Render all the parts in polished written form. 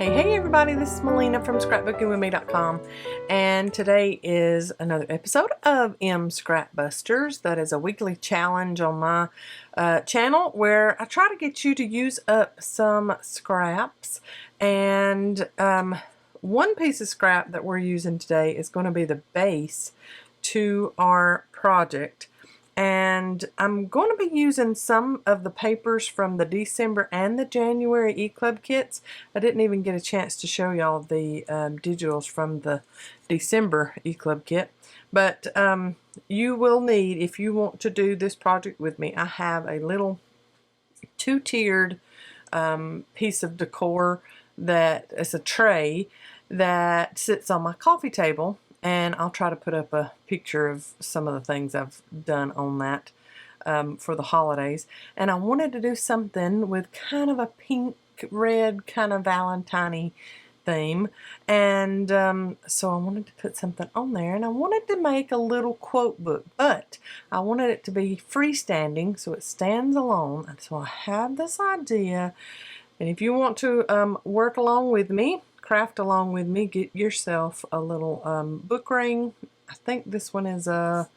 Hey everybody, this is Melina from ScrapBookingWithMe.com, and today is another episode of M Scrap Busters. That is a weekly challenge on my channel where I try to get you to use up some scraps. And one piece of scrap that we're using today is going to be the base to our project. And I'm going to be using some of the papers from the December and the January E-Club kits. I didn't even get a chance to show y'all the digitals from the December E-Club kit. But you will need, if you want to do this project with me, I have a little two-tiered piece of decor that is a tray that sits on my coffee table. And I'll try to put up a picture of some of the things I've done on that for the holidays. And I wanted to do something with kind of a pink, red, kind of Valentine-y theme. And so I wanted to put something on there. And I wanted to make a little quote book. But I wanted it to be freestanding so it stands alone. And so I have this idea. And if you want to work along with me, craft along with me, get yourself a little book ring. I think this one is about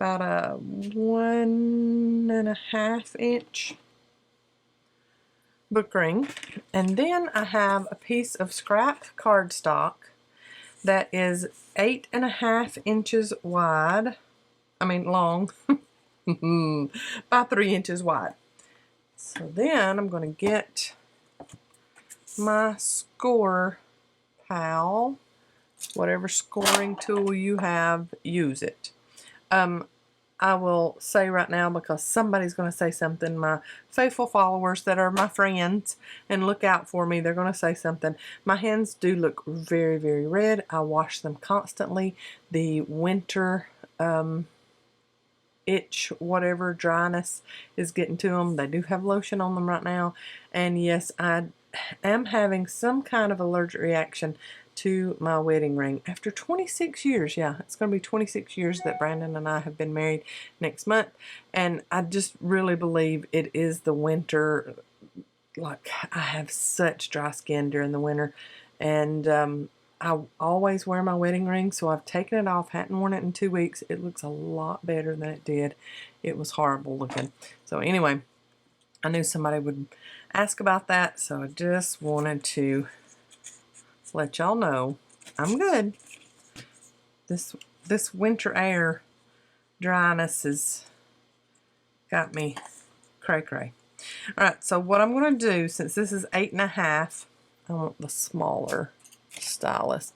a 1.5 inch book ring. And then I have a piece of scrap cardstock that is 8.5 inches wide. I mean long, by 3 inches wide. So then I'm going to get my score pal, whatever scoring tool you have, use it. I will say right now, because somebody's going to say something, my faithful followers that are my friends and look out for me, they're going to say something. My hands do look very, very red. I wash them constantly. The winter itch, whatever, dryness is getting to them. They do have lotion on them right now. And yes, I am having some kind of allergic reaction to my wedding ring after 26 years. Yeah, it's going to be 26 years that Brandon and I have been married next month, and I just really believe it is the winter. Like, I have such dry skin during the winter, and I always wear my wedding ring, so I've taken it off, hadn't worn it in 2 weeks. It looks a lot better than it did. It was horrible looking. So anyway, I knew somebody would ask about that, so I just wanted to let y'all know I'm good. This winter air dryness has got me cray-cray. Alright, so what I'm going to do, since this is 8.5, I want the smaller stylus.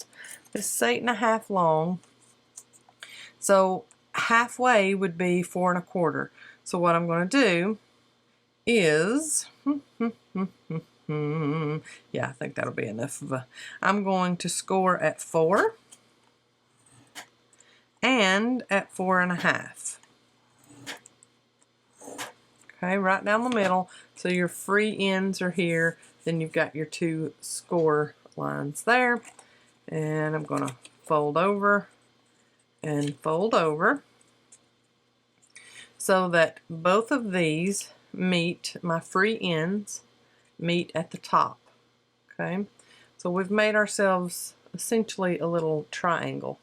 This is 8.5 long, so halfway would be 4 1/4. So what I'm going to do is yeah, I think that'll be enough of a, I'm going to score at 4 and at 4 1/2. Okay, right down the middle. So your free ends are here. Then you've got your two score lines there. And I'm going to fold over and fold over so that both of these meet, my free ends meet at the top. Okay, so we've made ourselves essentially a little triangle,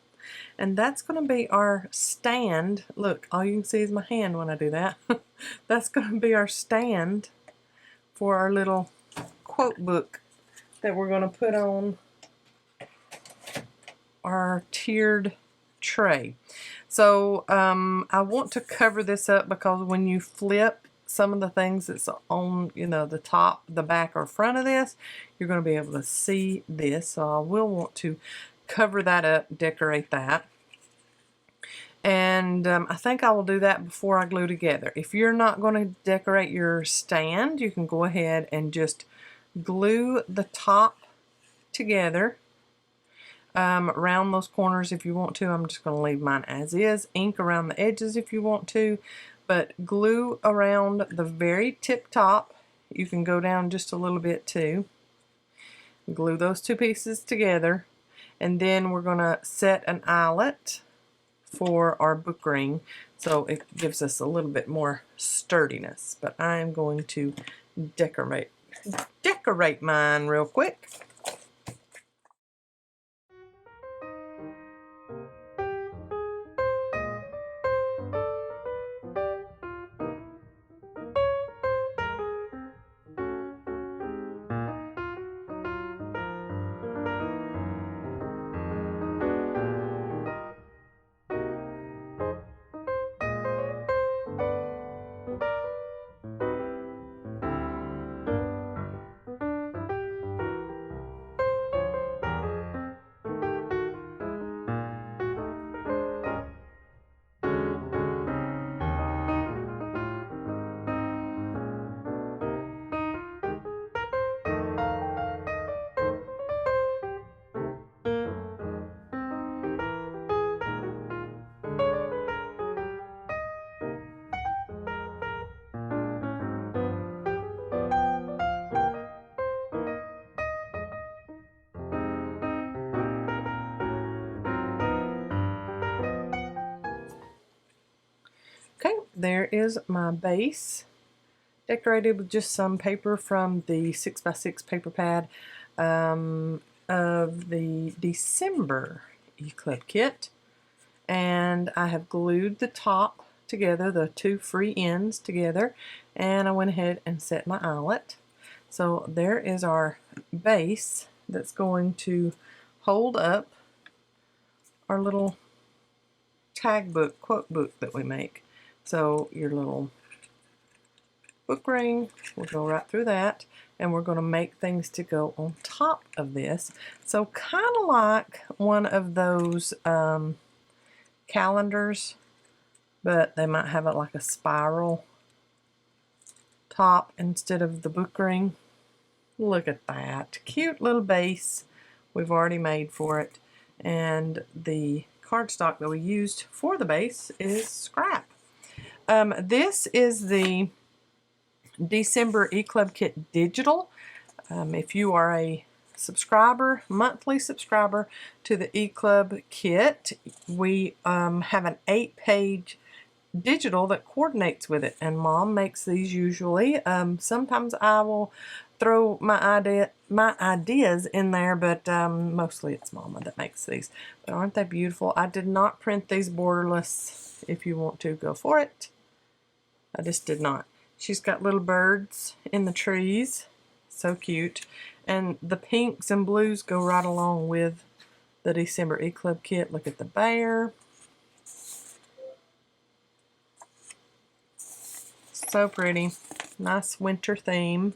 and that's going to be our stand. Look, all you can see is my hand when I do that. That's going to be our stand for our little quote book that we're going to put on our tiered tray. So I want to cover this up because when you flip some of the things that's on, you know, the top, the back, or front of this, you're going to be able to see this. So I will want to cover that up, decorate that. And I think I will do that before I glue together. If you're not going to decorate your stand, you can go ahead and just glue the top together around those corners if you want to. I'm just going to leave mine as is. Ink around the edges if you want to. But glue around the very tip top. You can go down just a little bit too. Glue those two pieces together. And then we're going to set an eyelet for our book ring. So it gives us a little bit more sturdiness. But I am going to decorate mine real quick. there is my base, decorated with just some paper from the 6x6 paper pad of the December E-Club kit. And I have glued the top together, the two free ends together, and I went ahead and set my eyelet. So there is our base that's going to hold up our little tag book, quote book that we make. So your little book ring will go right through that, and we're going to make things to go on top of this. So kind of like one of those calendars, but they might have it like a spiral top instead of the book ring. Look at that cute little base we've already made for it, and the cardstock that we used for the base is scrap. This is the December E-Club Kit Digital. If you are a subscriber, monthly subscriber to the E-Club Kit, we have an 8-page digital that coordinates with it, and Mom makes these usually. Sometimes I will throw my ideas in there, but mostly it's Mama that makes these. But aren't they beautiful? I did not print these borderless. If you want to, go for it. I just did not. She's got little birds in the trees. So cute. And the pinks and blues go right along with the December E-Club kit. Look at the bear. So pretty. Nice winter theme.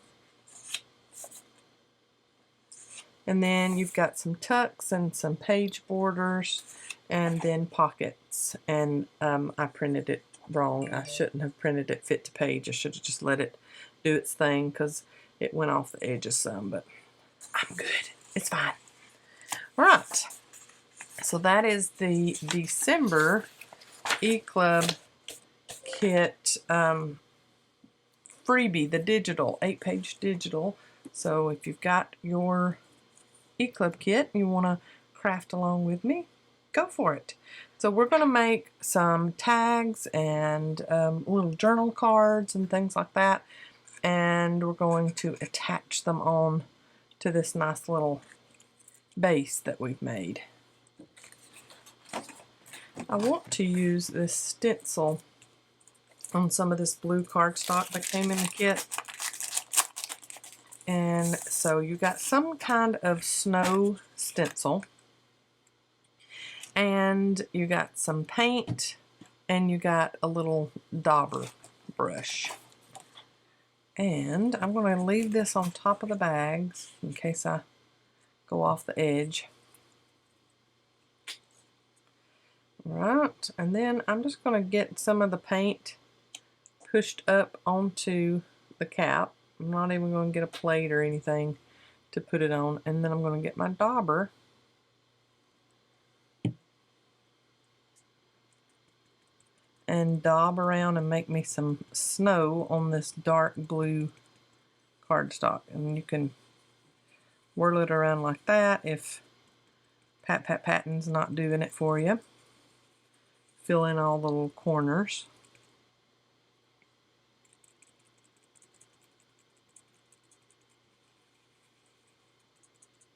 And then you've got some tucks and some page borders and then pockets. And I printed it wrong. I shouldn't have printed it fit to page. I should have just let it do its thing because it went off the edges some, but I'm good. It's fine. All right. So that is the December E-Club Kit freebie, the digital, 8-page digital. So if you've got your E-Club kit and you want to craft along with me, go for it. So we're going to make some tags and little journal cards and things like that, and we're going to attach them on to this nice little base that we've made. I want to use this stencil on some of this blue cardstock that came in the kit. And so you got some kind of snow stencil, and you got some paint, and you got a little dauber brush. And I'm going to leave this on top of the bags in case I go off the edge. Right, and then I'm just going to get some of the paint pushed up onto the cap. I'm not even going to get a plate or anything to put it on. And then I'm going to get my dauber and daub around and make me some snow on this dark blue cardstock. And you can whirl it around like that if Patton's not doing it for you. Fill in all the little corners.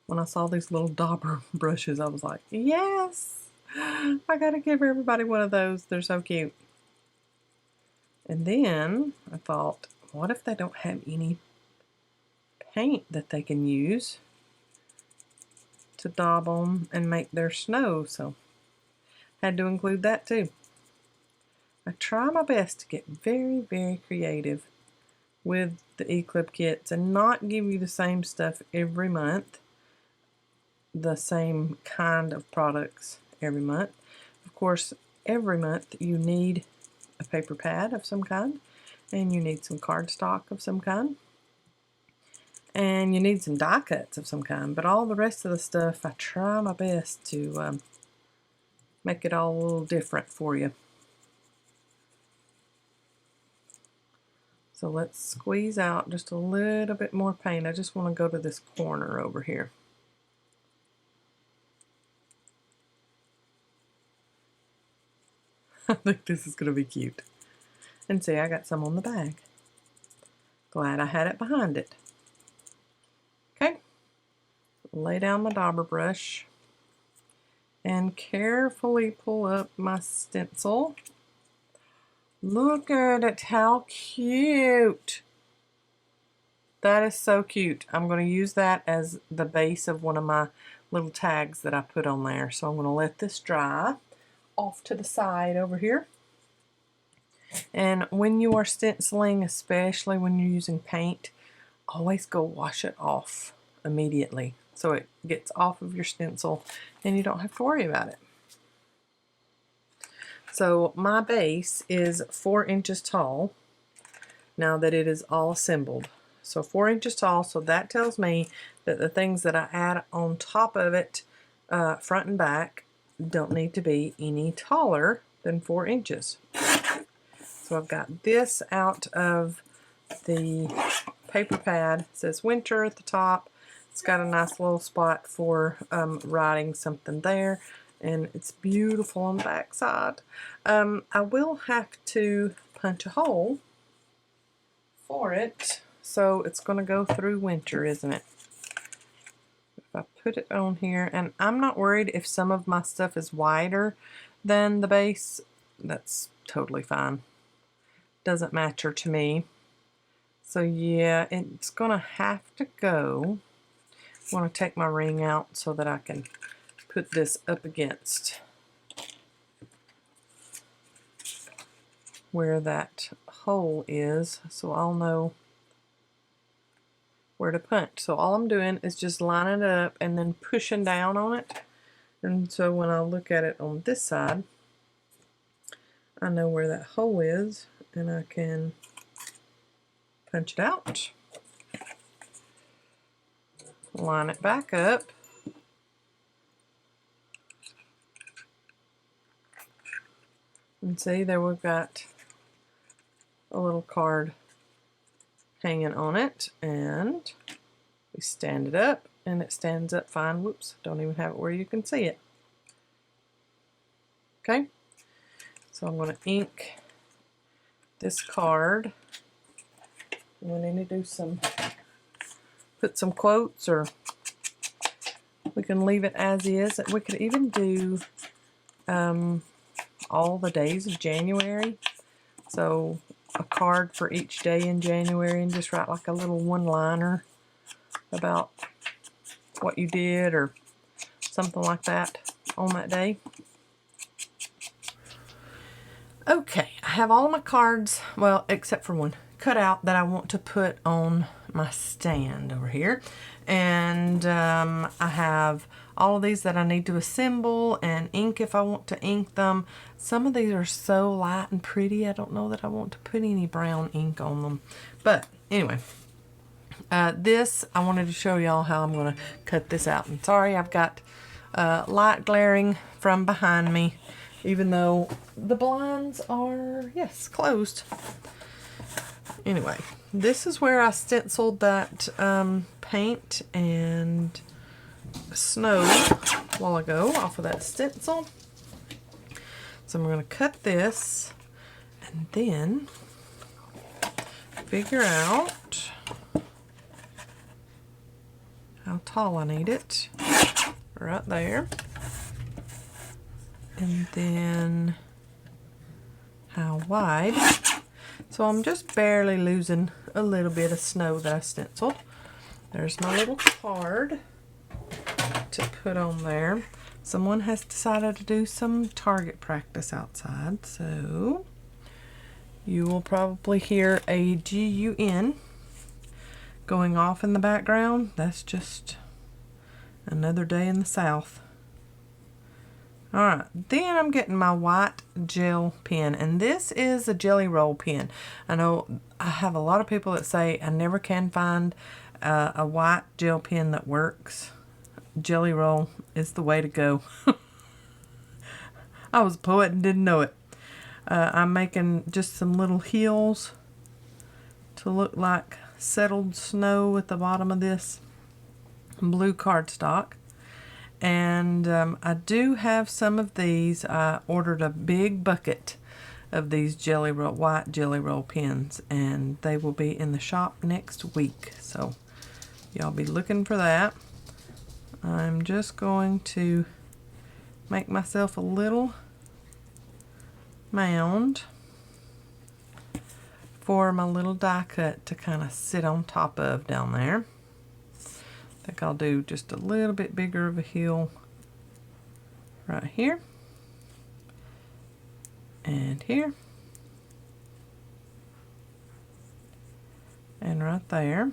When I saw these little dauber brushes, I was like, yes! I gotta give everybody one of those. They're so cute. And then I thought, what if they don't have any paint that they can use to daub on and make their snow? So had to include that too. I try my best to get very, very creative with the E-Club kits and not give you the same stuff every month, the same kind of products every month. Of course, every month you need a paper pad of some kind, and you need some cardstock of some kind, and you need some die cuts of some kind, but all the rest of the stuff I try my best to make it all a little different for you. So let's squeeze out just a little bit more paint. I just want to go to this corner over here. I think this is going to be cute. And see, I got some on the bag. Glad I had it behind it. Okay, lay down my dauber brush and carefully pull up my stencil. Look at it, how cute. That is so cute. I'm going to use that as the base of one of my little tags that I put on there. So I'm going to let this dry off to the side over here. And when you are stenciling, especially when you're using paint, always go wash it off immediately so it gets off of your stencil and you don't have to worry about it. So my base is 4 inches tall now that it is all assembled. So 4 inches tall, so that tells me that the things that I add on top of it, front and back, don't need to be any taller than 4 inches. So I've got this out of the paper pad. It says winter at the top. It's got a nice little spot for writing something there. And it's beautiful on the back side. I will have to punch a hole for it. So it's going to go through winter, isn't it? If I put it on here, and I'm not worried if some of my stuff is wider than the base. That's totally fine. Doesn't matter to me. So yeah, it's gonna have to go. I want to take my ring out so that I can put this up against where that hole is, so I'll know where to punch. So all I'm doing is just lining it up and then pushing down on it. And so when I look at it on this side, I know where that hole is, and I can punch it out, line it back up, and see there we've got a little card hanging on it, and we stand it up and it stands up fine. Whoops, don't even have it where you can see it. Okay, so I'm going to ink this card. We need to do put some quotes, or we can leave it as is. We could even do all the days of January. So a card for each day in January, and just write like a little one-liner about what you did or something like that on that day. Okay, I have all of my cards, well, except for one, cut out that I want to put on my stand over here. And I have all of these that I need to assemble and ink if I want to ink them. Some of these are so light and pretty, I don't know that I want to put any brown ink on them. But anyway, this, I wanted to show y'all how I'm going to cut this out. And sorry, I've got light glaring from behind me, even though the blinds are, yes, closed. Anyway, this is where I stenciled that paint and snow a while ago off of that stencil. So I'm going to cut this and then figure out how tall I need it. Right there. And then how wide. So I'm just barely losing a little bit of snow that I stenciled. There's my little card to put on there. Someone has decided to do some target practice outside, so you will probably hear a GUN going off in the background. That's just another day in the South. Alright, then I'm getting my white gel pen, and this is a Jelly Roll pen. I know I have a lot of people that say I never can find a white gel pen that works. Jelly Roll is the way to go. I was a poet and didn't know it. I'm making just some little hills to look like settled snow at the bottom of this blue cardstock. And I do have some of these. I ordered a big bucket of these white Jelly Roll pens, and they will be in the shop next week. So y'all be looking for that. I'm just going to make myself a little mound for my little die cut to kind of sit on top of down there. I think I'll do just a little bit bigger of a hill right here and here and right there.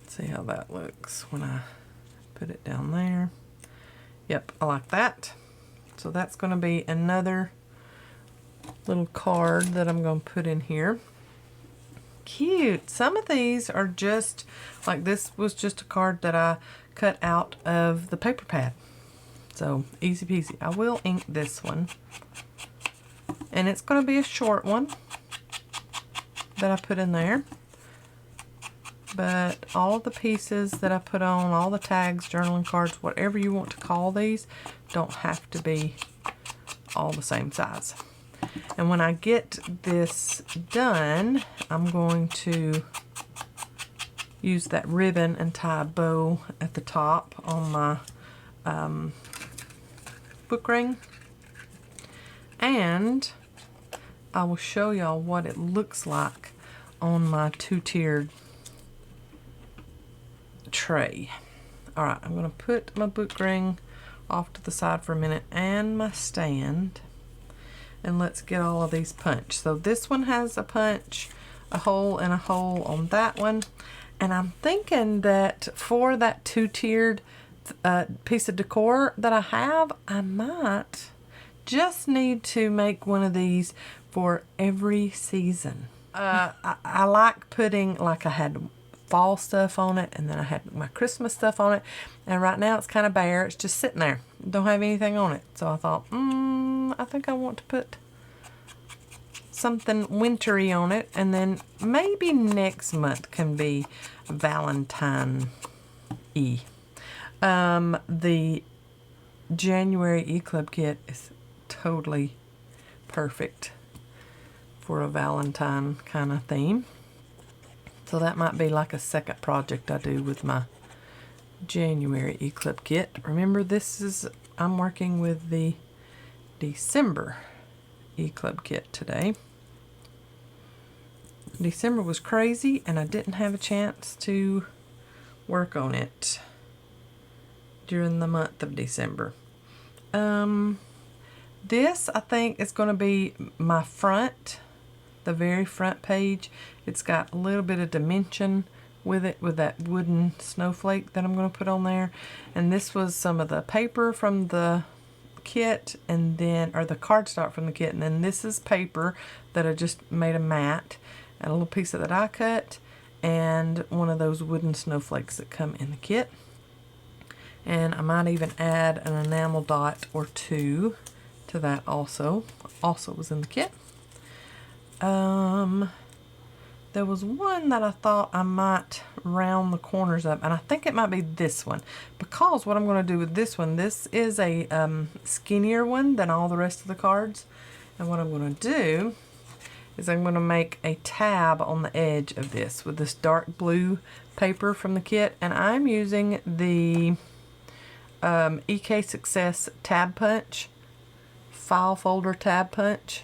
Let's see how that looks when I put it down there. Yep, I like that. So that's going to be another little card that I'm going to put in here. Cute. Some of these are just, like this was just a card that I cut out of the paper pad. So easy peasy. I will ink this one. And it's going to be a short one that I put in there. But all the pieces that I put on, all the tags, journaling cards, whatever you want to call these, don't have to be all the same size. And when I get this done, I'm going to use that ribbon and tie a bow at the top on my book ring. And I will show y'all what it looks like on my two-tiered tray. Alright, I'm going to put my book ring off to the side for a minute and my stand, and let's get all of these punched. So this one has a punch, a hole and a hole on that one, and I'm thinking that for that two-tiered piece of decor that I have, I might just need to make one of these for every season. I like putting, like I had fall stuff on it, and then I had my Christmas stuff on it, and right now it's kind of bare. It's just sitting there. Don't have anything on it. So I thought, I think I want to put something wintry on it, and then maybe next month can be Valentine-y. The January E-Club kit is totally perfect for a Valentine kind of theme. So that might be like a second project I do with my January E-Club kit. Remember, I'm working with the December E-Club kit today. December was crazy and I didn't have a chance to work on it during the month of December. This, I think, is going to be my front, the very front page. It's got a little bit of dimension with it, with that wooden snowflake that I'm going to put on there. And this was some of the paper from the kit, and then, or the cardstock from the kit, and then this is paper that I just made a mat, and a little piece of that I cut, and one of those wooden snowflakes that come in the kit. And I might even add an enamel dot or two to that also was in the kit. There was one that I thought I might round the corners of, and I think it might be this one, because what I'm going to do with this one, this is a skinnier one than all the rest of the cards, and what I'm going to do is I'm going to make a tab on the edge of this with this dark blue paper from the kit, and I'm using the EK Success tab punch, file folder tab punch,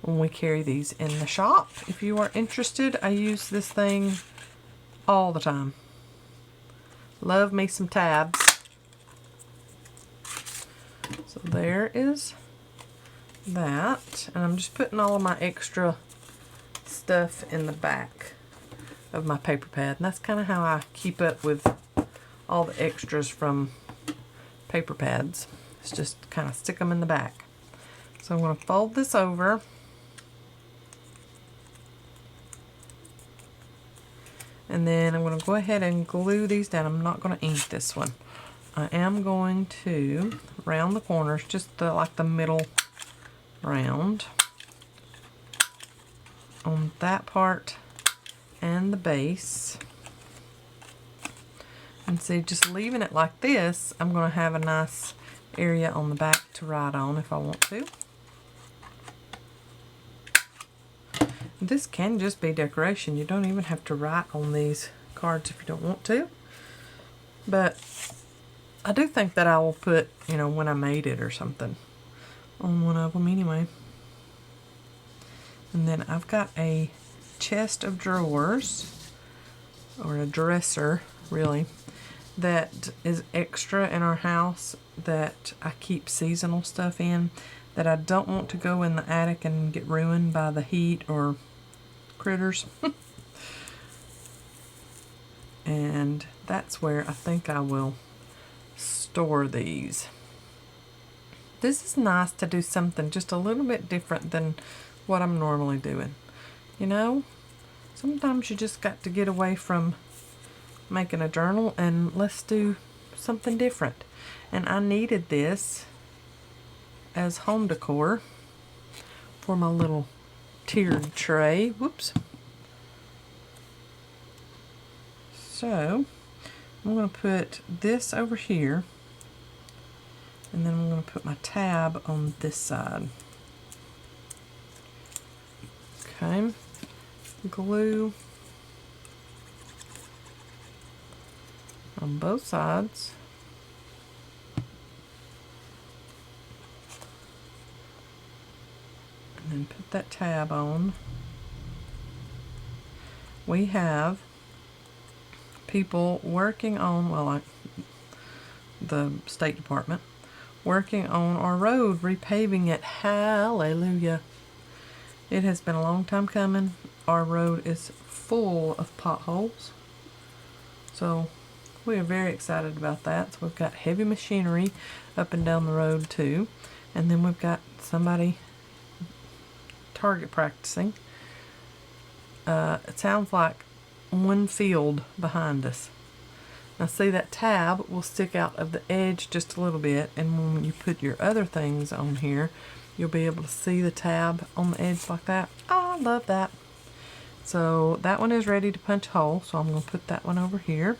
when we carry these in the shop. If you are interested, I use this thing all the time. Love me some tabs. So there is that, and I'm just putting all of my extra stuff in the back of my paper pad, and that's kind of how I keep up with all the extras from paper pads. It's just kind of stick them in the back. So I'm going to fold this over, and then I'm going to go ahead and glue these down. I'm not going to ink this one. I am going to round the corners, just like the middle round on that part and the base. And see, just leaving it like this, I'm going to have a nice area on the back to write on if I want to. This can just be decoration. You don't even have to write on these cards if you don't want to. But I do think that I will put, you know, when I made it or something on one of them anyway. And then I've got a chest of drawers, or a dresser, really, that is extra in our house that I keep seasonal stuff in that I don't want to go in the attic and get ruined by the heat or critters. And that's where I think I will store these. This is nice to do something just a little bit different than what I'm normally doing. You know, sometimes you just got to get away from making a journal and let's do something different. And I needed this as home decor for my little tiered tray. Whoops. So I'm going to put this over here, and then I'm going to put my tab on this side. Okay, glue on both sides. And then put that tab on. We have people working on, well, like the State Department, working on our road, repaving it. Hallelujah. It has been a long time coming. Our road is full of potholes. So we are very excited about that. So we've got heavy machinery up and down the road too. And then we've got somebody target practicing. It sounds like one field behind us. Now see, that tab will stick out of the edge just a little bit, and when you put your other things on here, you'll be able to see the tab on the edge like that. Oh, I love that. So that one is ready to punch a hole, so I'm going to put that one over here.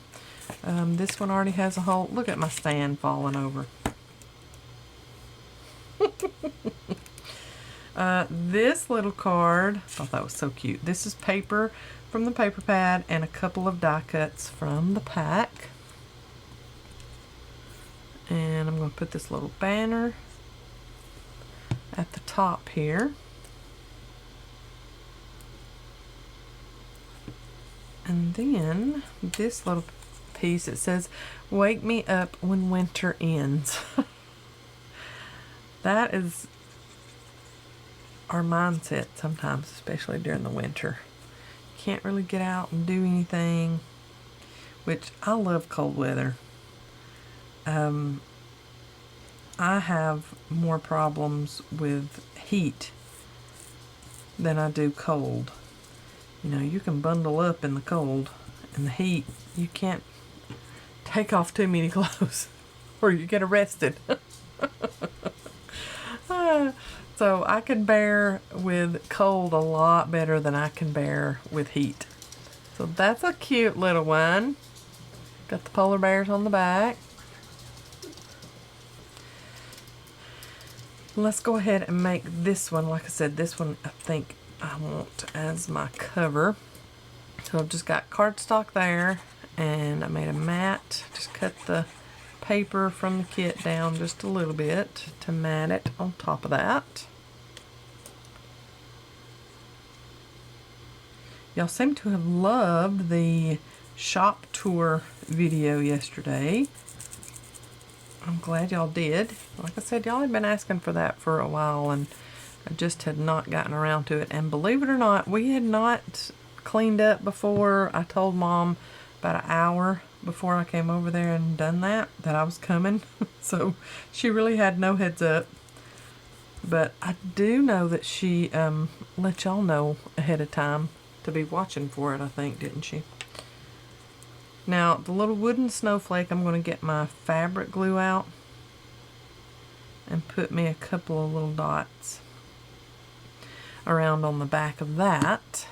This one already has a hole. Look at my stand falling over. This little card, I thought that was so cute. This is paper from the paper pad and a couple of die cuts from the pack. And I'm going to put this little banner at the top here. And then this little piece, it says, "Wake me up when winter ends." That is our mindset sometimes, especially during the winter. Can't really get out and do anything, which I love cold weather. I have more problems with heat than I do cold. You know, you can bundle up in the cold, and the heat, you can't take off too many clothes or you get arrested. So I can bear with cold a lot better than I can bear with heat. So that's a cute little one. Got the polar bears on the back. Let's go ahead and make this one. Like I said, this one I think I want as my cover. So I've just got cardstock there, and I made a mat. Just cut the paper from the kit down just a little bit to mat it on top of that. Y'all seem to have loved the shop tour video yesterday. I'm glad y'all did. Like I said, y'all have been asking for that for a while, and I just had not gotten around to it. And believe it or not, we had not cleaned up before. I told Mom about an hour before I came over there and done that I was coming. So she really had no heads up. But I do know that she let y'all know ahead of time to be watching for it, I think, didn't she? Now, the little wooden snowflake, I'm going to get my fabric glue out and put me a couple of little dots around on the back of that.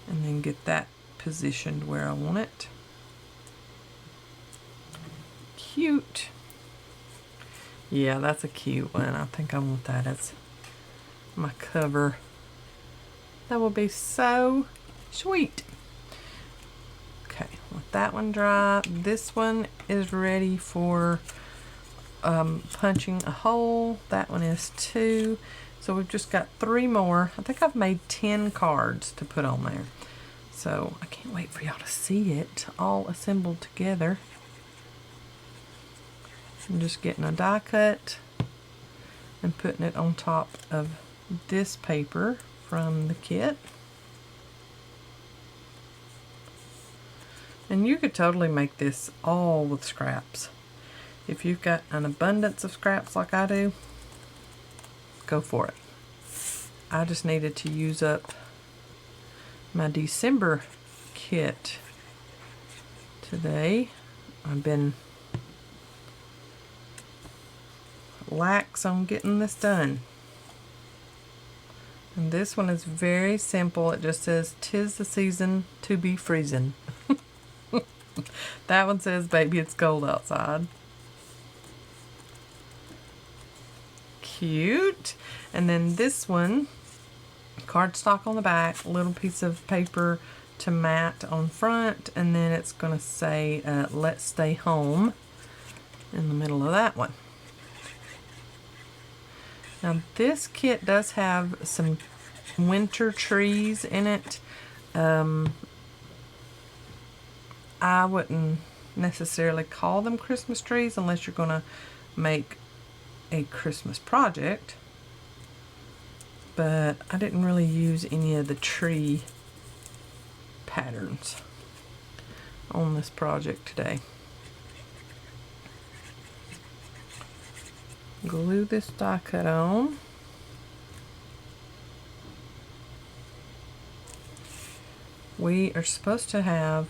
And then get that positioned where I want it. Cute. Yeah, that's a cute one. I think I want that as my cover. That will be so sweet. Okay, let that one dry. This one is ready for punching a hole. That one is 2. So we've just got 3 more. I think I've made 10 cards to put on there. So I can't wait for y'all to see it all assembled together. I'm just getting a die cut and putting it on top of this paper from the kit. And you could totally make this all with scraps. If you've got an abundance of scraps like I do, go for it. I just needed to use up my December kit today. I've been lax on getting this done. And this one is very simple. It just says, "'Tis the season to be freezing." That one says, "Baby, it's cold outside." Cute. And then this one, cardstock on the back, little piece of paper to mat on front, and then it's going to say, "Let's stay home" in the middle of that one. Now this kit does have some winter trees in it. I wouldn't necessarily call them Christmas trees unless you're going to make a Christmas project. But I didn't really use any of the tree patterns on this project today. Glue this die cut on. We are supposed to have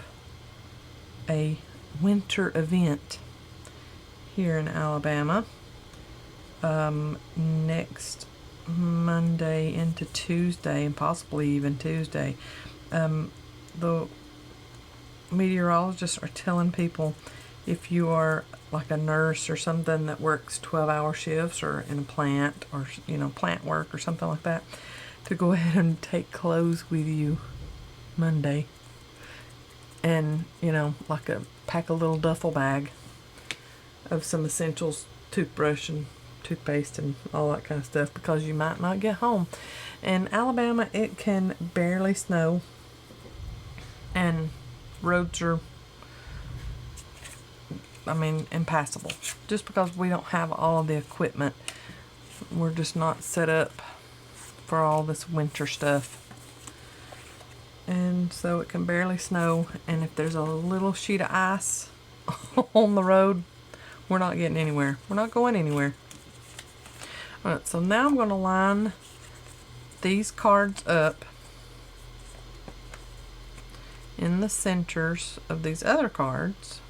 a winter event here in Alabama next Monday into Tuesday, and possibly even Tuesday. The meteorologists are telling people, if you are like a nurse or something that works 12-hour shifts, or in a plant, or plant work or something like that, to go ahead and take clothes with you Monday, and pack a little duffel bag of some essentials, toothbrush and toothpaste and all that kind of stuff, because you might not get home. In Alabama, it can barely snow, and roads are, impassable, just because we don't have all of the equipment. We're just not set up for all this winter stuff. And so it can barely snow, and if there's a little sheet of ice on the road, we're not getting anywhere. We're not going anywhere. Alright, so now I'm going to line these cards up in the centers of these other cards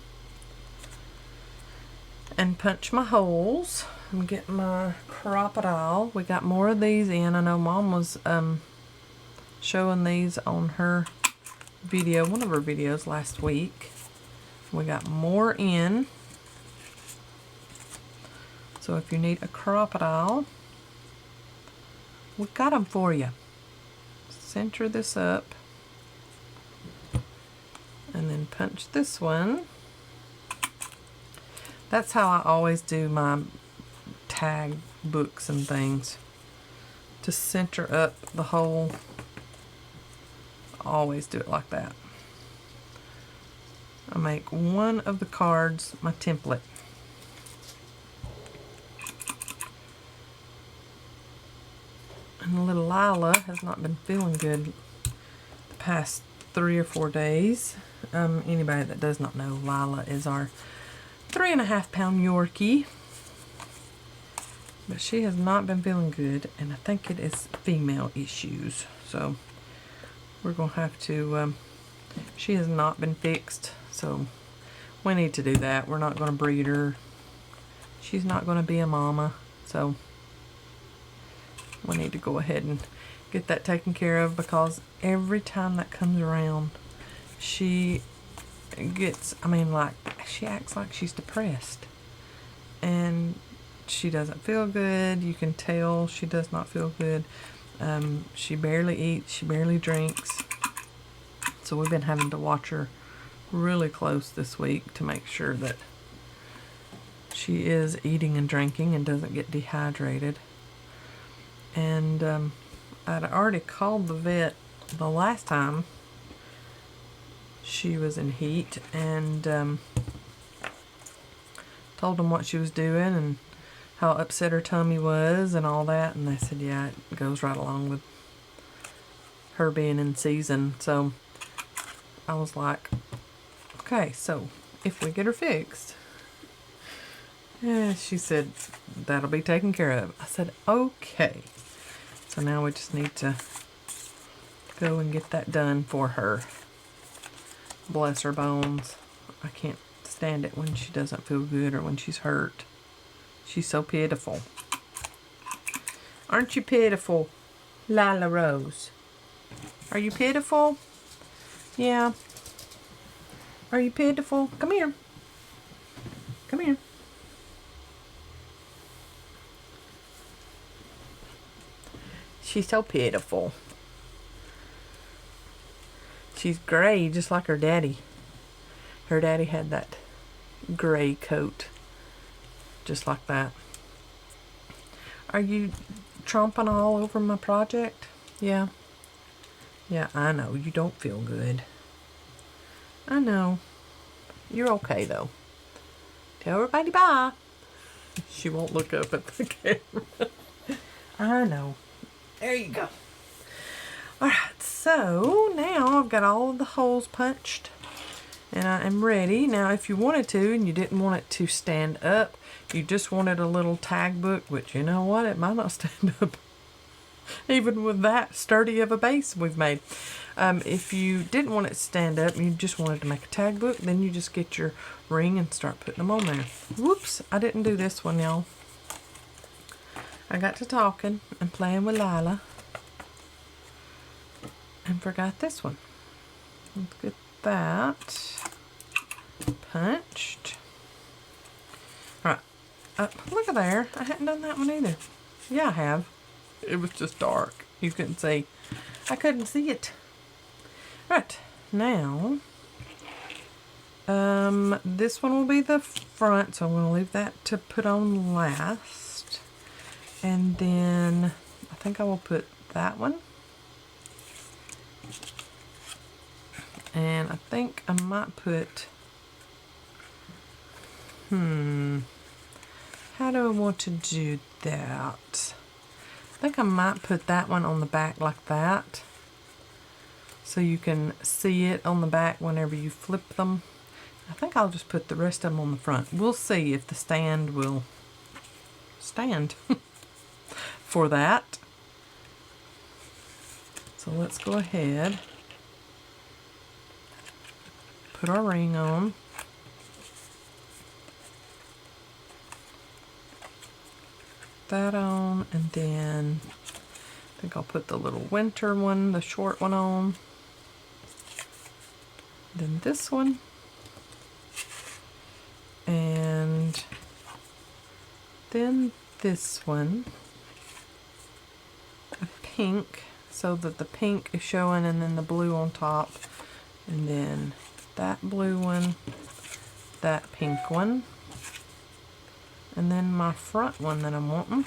and punch my holes. I'm getting my crocodile. We got more of these in. I know Mom was showing these on her video, one of her videos last week. We got more in. So if you need a crocodile, we got them for you. Center this up and then punch this one. That's how I always do my tag books and things, to center up the whole. I always do it like that. I make one of the cards my template. And little Lila has not been feeling good the past 3 or 4 days. Anybody that does not know, Lila is our 3.5 pound Yorkie. But she has not been feeling good, and I think it is female issues. So we're going to have to, she has not been fixed, so we need to do that. We're not going to breed her. She's not going to be a mama, so we need to go ahead and get that taken care of, because every time that comes around, she gets, she acts like she's depressed. And she doesn't feel good. You can tell she does not feel good. She barely eats, she barely drinks. So we've been having to watch her really close this week to make sure that she is eating and drinking and doesn't get dehydrated. And I'd already called the vet the last time she was in heat and told them what she was doing and how upset her tummy was and all that, and they said, yeah, it goes right along with her being in season. So I was like, okay, so if we get her fixed, she said, that'll be taken care of. I said, okay. So now we just need to go and get that done for her. Bless her bones. I can't stand it when she doesn't feel good or when she's hurt. She's so pitiful. Aren't you pitiful, Lila Rose? Are you pitiful? Yeah. Are you pitiful? Come here. Come here. She's so pitiful. She's gray, just like her daddy. Her daddy had that gray coat, just like that. Are you tromping all over my project? Yeah. Yeah, I know. You don't feel good. I know. You're okay, though. Tell everybody bye. She won't look up at the camera. I know. There you go. Alright, so now I've got all of the holes punched and I am ready. Now if you wanted to and you didn't want it to stand up, you just wanted a little tag book, which you know what, it might not stand up even with that sturdy of a base we've made. If you didn't want it to stand up and you just wanted to make a tag book, then you just get your ring and start putting them on there. Whoops, I didn't do this one, y'all. I got to talking and playing with Lila and forgot this one. Let's get that punched. Alright, look at there. I hadn't done that one either. Yeah, I have. It was just dark. You couldn't see. I couldn't see it. Right, now, this one will be the front, so I'm going to leave that to put on last. And then I think I will put that one. And I think I might put, how do I want to do that? I think I might put that one on the back like that, so you can see it on the back whenever you flip them. I think I'll just put the rest of them on the front. We'll see if the stand will stand for that. So let's go ahead, put our ring on. That on, and then I think I'll put the little winter one, the short one on. Then this one. And then this one. A pink, so that the pink is showing, and then the blue on top. And then that blue one, that pink one. And then my front one that I'm wanting.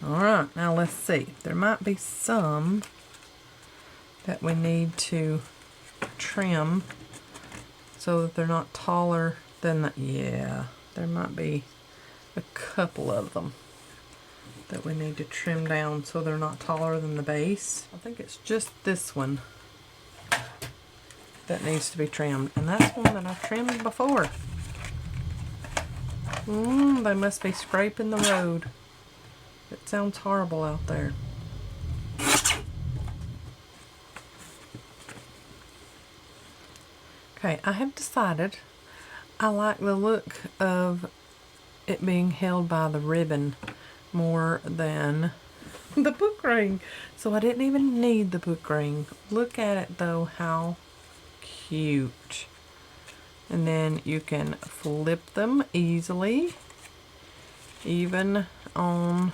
Alright, now let's see. There might be some that we need to trim so that they're not taller than the, yeah, there might be a couple of them that we need to trim down so they're not taller than the base. I think it's just this one that needs to be trimmed, and that's one that I've trimmed before. They must be scraping the road. It sounds horrible out there. Okay, I have decided I like the look of it being held by the ribbon more than the book ring, so I didn't even need the book ring. Look at it though, how cute. And then you can flip them easily, even on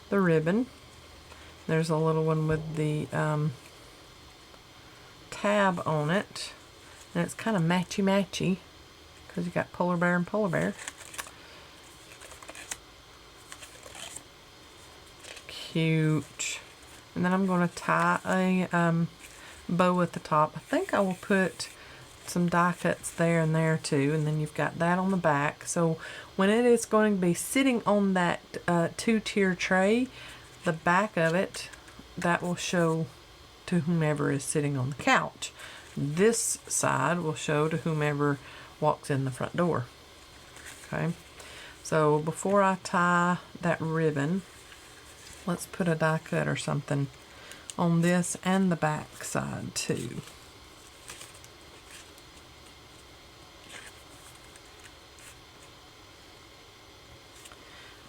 the ribbon. There's a little one with the tab on it, and it's kind of matchy-matchy because you got polar bear and polar bear. Cute. And then I'm going to tie a bow at the top. I think I will put some die cuts there and there too, and then you've got that on the back. So when it is going to be sitting on that two-tier tray, the back of it, that will show to whomever is sitting on the couch. This side will show to whomever walks in the front door. Okay, so before I tie that ribbon, let's put a die cut or something on this and the back side too.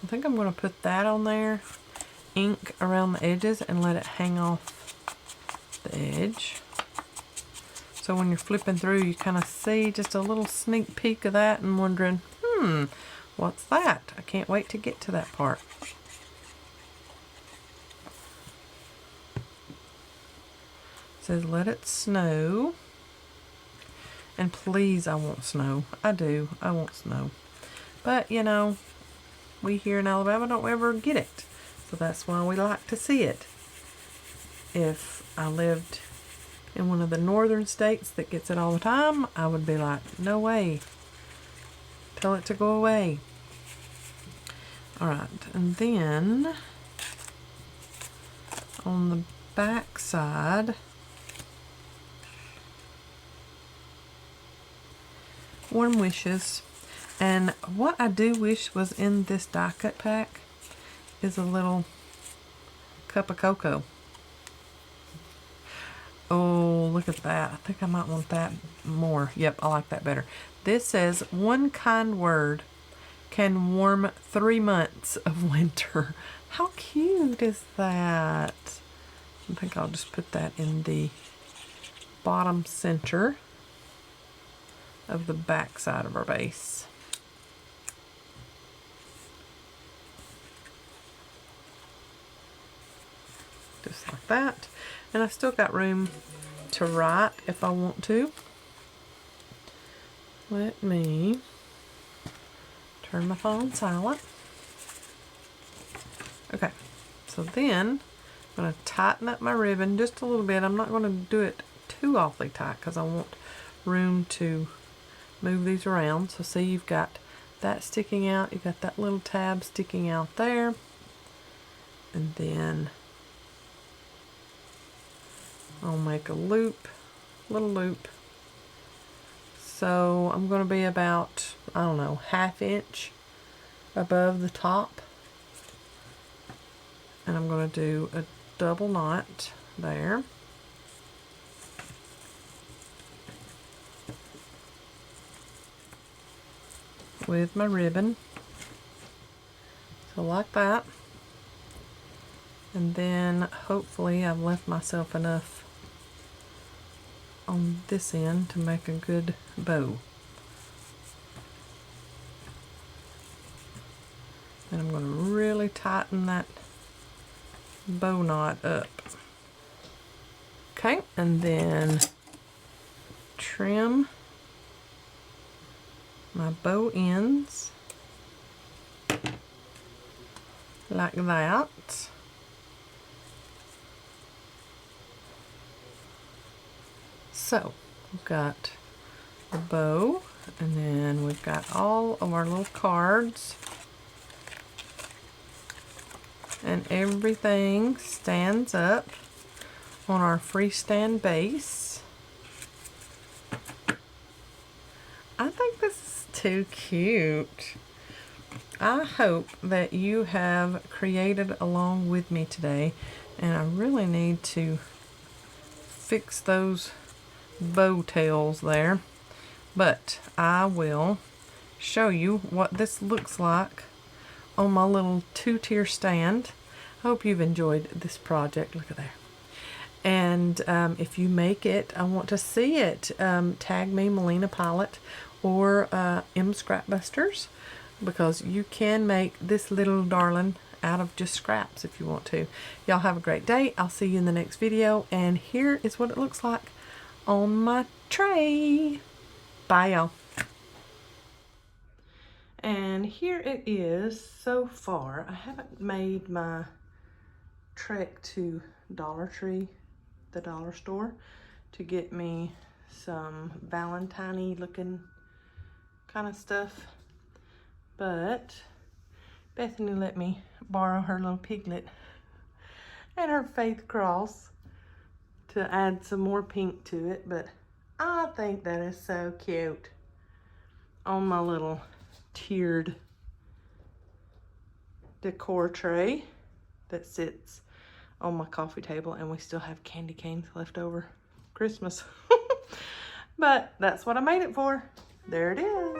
I think I'm going to put that on there, ink around the edges, and let it hang off the edge. So when you're flipping through, you kind of see just a little sneak peek of that and wondering, what's that? I can't wait to get to that part. It says, let it snow. And please, I want snow. I do. I want snow. But, you know, we here in Alabama don't ever get it. So that's why we like to see it. If I lived in one of the northern states that gets it all the time, I would be like, no way. Tell it to go away. Alright, and then on the back side, Warm Wishes. And what I do wish was in this die cut pack is a little cup of cocoa. Oh, look at that. I think I might want that more. Yep, I like that better. This says, one kind word can warm 3 months of winter. How cute is that? I think I'll just put that in the bottom center of the back side of our base. Just like that. And I've still got room to write if I want to. Let me turn my phone silent. Okay, so then I'm going to tighten up my ribbon just a little bit. I'm not going to do it too awfully tight because I want room to move these around. So see, you've got that sticking out. You've got that little tab sticking out there. And then I'll make a loop, little loop. So I'm going to be about, I don't know, 1/2 inch above the top. And I'm going to do a double knot there. With my ribbon. So like that. And then hopefully I've left myself enough on this end to make a good bow. And I'm going to really tighten that bow knot up. Okay, and then trim my bow ends like that. So we've got the bow, and then we've got all of our little cards, and everything stands up on our freestand base. I think this is too cute. I hope that you have created along with me today, and I really need to fix those bow tails there, but I will show you what this looks like on my little 2-tier stand. I hope you've enjoyed this project. Look at there. And if you make it, I want to see it. Tag me, Melina Pylant, or Scrapbusters, because you can make this little darling out of just scraps if you want to. Y'all have a great day. I'll see you in the next video. And here is what it looks like on my tray. Bye, y'all. And here it is so far. I haven't made my trek to Dollar Tree, the dollar store, to get me some Valentine-y looking kind of stuff. But Bethany let me borrow her little piglet and her faith cross to add some more pink to it. But I think that is so cute on my little tiered decor tray that sits on my coffee table, and we still have candy canes left over Christmas. But that's what I made it for. There it is.